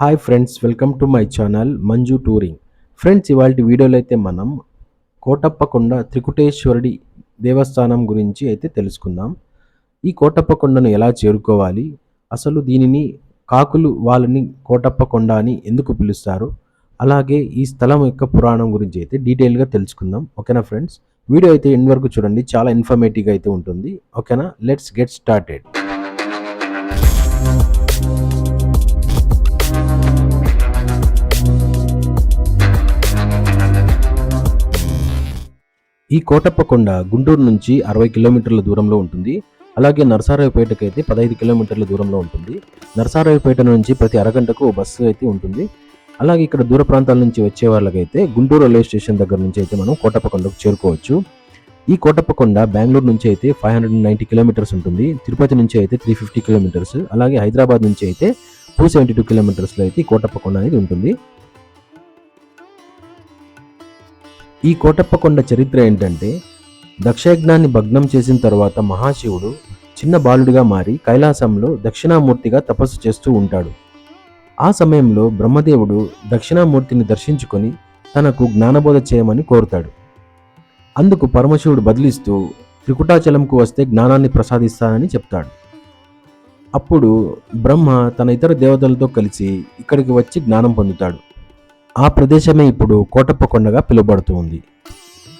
Hi friends, welcome to my channel Manju touring. Friends, ఇవాళ వీడియోలో అయితే మనం కోటప్పకొండ త్రికుటేశ్వరుడి దేవస్థానం గురించి అయితే తెలుసుకుందాం. ఈ కోటప్పకొండను ఎలా చేరుకోవాలి, అసలు దీనిని కాకులు వాళ్ళని కోటప్పకొండ అని ఎందుకు పిలుస్తారు, అలాగే ఈ స్థలం యొక్క పురాణం గురించి అయితే డీటెయిల్గా తెలుసుకుందాం. ఓకేనా ఫ్రెండ్స్, వీడియో అయితే ఎండ్ వరకు చూడండి, చాలా ఇన్ఫర్మేటివ్గా అయితే ఉంటుంది. ఓకేనా, లెట్స్ గెట్ స్టార్టెడ్. ఈ కోటప్పకొండ గుంటూరు నుంచి 60 కిలోమీటర్ల దూరంలో ఉంటుంది. అలాగే నరసరావుపేటకి అయితే 15 కిలోమీటర్ల దూరంలో ఉంటుంది. నరసరావుపేట నుంచి ప్రతి అరగంటకు బస్సు అయితే ఉంటుంది. అలాగే ఇక్కడ దూర ప్రాంతాల నుంచి వచ్చే వాళ్ళకైతే గుంటూరు రైల్వే స్టేషన్ దగ్గర నుంచి అయితే మనం కోటప్పకొండకు చేరుకోవచ్చు. ఈ కోటప్పకొండ బెంగళూరు నుంచి అయితే 590 కిలోమీటర్స్ ఉంటుంది. తిరుపతి నుంచి అయితే 350 కిలోమీటర్స్, అలాగే హైదరాబాద్ నుంచి అయితే 272 కిలోమీటర్స్లో అయితే ఈ కోటప్పకొండ అనేది ఉంటుంది. ఈ కోటప్పకొండ చరిత్ర ఏంటంటే, దక్షయజ్ఞాన్ని భగ్నం చేసిన తర్వాత మహాశివుడు చిన్న బాలుడిగా మారి కైలాసంలో దక్షిణామూర్తిగా తపస్సు చేస్తూ ఉంటాడు. ఆ సమయంలో బ్రహ్మదేవుడు దక్షిణామూర్తిని దర్శించుకొని తనకు జ్ఞానబోధ చేయమని కోరుతాడు. అందుకు పరమశివుడు బదిలిస్తూ త్రికుటాచలంకు వస్తే జ్ఞానాన్ని ప్రసాదిస్తానని చెప్తాడు. అప్పుడు బ్రహ్మ తన ఇతర దేవతలతో కలిసి ఇక్కడికి వచ్చి జ్ఞానం పొందుతాడు. ఆ ప్రదేశమే ఇప్పుడు కోటప్పకొండగా పిలువబడుతుంది.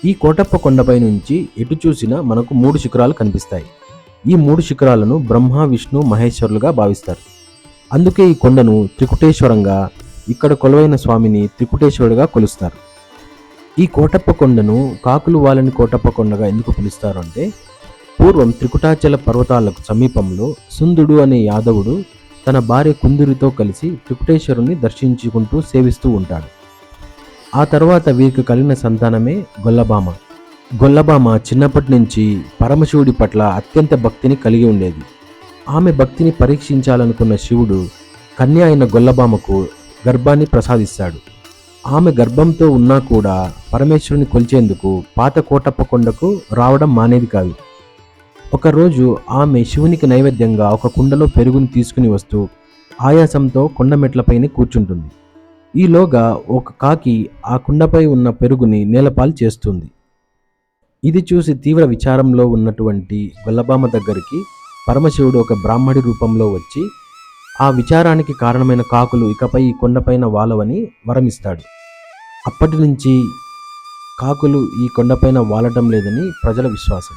ఈ కోటప్పకొండపై నుంచి ఎటు చూసినా మనకు 3 శిఖరాలు కనిపిస్తాయి. ఈ 3 శిఖరాలను బ్రహ్మ, విష్ణు, మహేశ్వరులుగా భావిస్తారు. అందుకే ఈ కొండను త్రికుటేశ్వరంగా, ఇక్కడ కొలువైన స్వామిని త్రికుటేశ్వరుడుగా కొలుస్తారు. ఈ కోటప్పకొండను కాకులు వాలని కోటప్పకొండగా ఎందుకు పిలుస్తారు అంటే, పూర్వం త్రికుటాచల పర్వతాలకు సమీపంలో సుందుడు అనే యాదవుడు తన భార్య కుందురితో కలిసి త్రికుటేశ్వరుని దర్శించుకుంటూ సేవిస్తూ ఉంటాడు. ఆ తర్వాత వీరికి కలిగిన సంతానమే గొల్లభామ. గొల్లభామ చిన్నప్పటి నుంచి పరమశివుడి పట్ల అత్యంత భక్తిని కలిగి ఉండేది. ఆమె భక్తిని పరీక్షించాలనుకున్న శివుడు కన్య అయిన గొల్లభామకు గర్భాన్ని ప్రసాదిస్తాడు. ఆమె గర్భంతో ఉన్నా కూడా పరమేశ్వరుని కొలిచేందుకు పాత కోటప్పకొండకు రావడం మానేది కాదు. ఒకరోజు ఆమె శివునికి నైవేద్యంగా ఒక కుండలో పెరుగుని తీసుకుని వస్తూ ఆయాసంతో కొండమెట్లపైనే కూర్చుంటుంది. ఈలోగా ఒక కాకి ఆ కుండపై ఉన్న పెరుగుని నేలపాలు చేస్తుంది. ఇది చూసి తీవ్ర విచారంలో ఉన్నటువంటి గొల్లభామ దగ్గరికి పరమశివుడు ఒక బ్రాహ్మడి రూపంలో వచ్చి ఆ విచారానికి కారణమైన కాకులు ఇకపై ఈ కొండపైన వాలవని వరమిస్తాడు. అప్పటి నుంచి కాకులు ఈ కొండపైన వాలటం లేదని ప్రజల విశ్వాసం.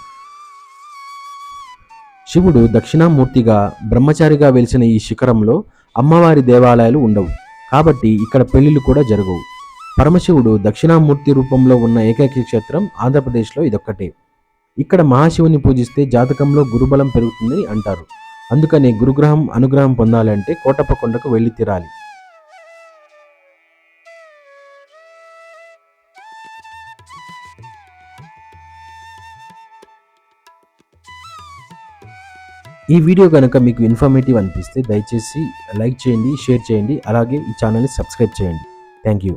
శివుడు దక్షిణామూర్తిగా బ్రహ్మచారిగా వెలిసిన ఈ శిఖరంలో అమ్మవారి దేవాలయాలు ఉండవు, కాబట్టి ఇక్కడ పెళ్లిళ్ళు కూడా జరగవు. పరమశివుడు దక్షిణామూర్తి రూపంలో ఉన్న ఏకైక క్షేత్రం ఆంధ్రప్రదేశ్లో ఇదొక్కటే. ఇక్కడ మహాశివుని పూజిస్తే జాతకంలో గురుబలం పెరుగుతుందని అంటారు. అందుకనే గురుగ్రహం అనుగ్రహం పొందాలంటే కోటప్పకొండకు వెళ్ళి తీరాలి. ఈ వీడియో కనుక మీకు ఇన్ఫర్మేటివ్ అనిపిస్తే దయచేసి లైక్ చేయండి, షేర్ చేయండి, అలాగే ఈ ఛానల్ని సబ్స్క్రైబ్ చేయండి. Thank you.